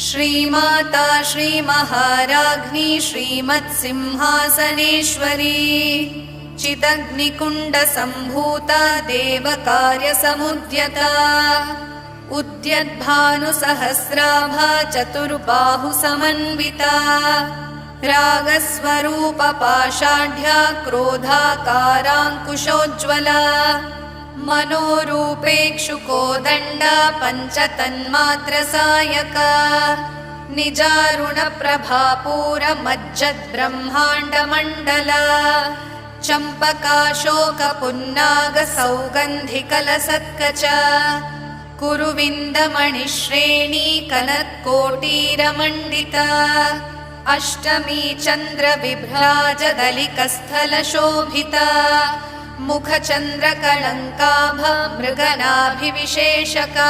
श्रीमाता श्रीमहाराज्ञी श्रीमत्सिंहासनेश्वरी चिदग्निकुण्डसम्भूता देवकार्यसमुद्यता उद्यद्भानुसहस्राभा चतुर्बाहुसमन्विता रागस्वरूपपाषाढ्या क्रोधाकाराङ्कुशोज्ज्वला मनोरूपेक्षुकोदण्डा पञ्चतन्मात्रसायका निजारुणप्रभापूरमज्जद्ब्रह्माण्डमण्डला चम्पकाशोकपुन्नागसौगन्धिकलसत्कचा कुरुविन्दमणिश्रेणी कनत्कोटीरमण्डिता अष्टमी चन्द्रविभ्राजदलिकस्थलशोभिता मुखचन्द्रकलङ्काभा मृगनाभिविशेषका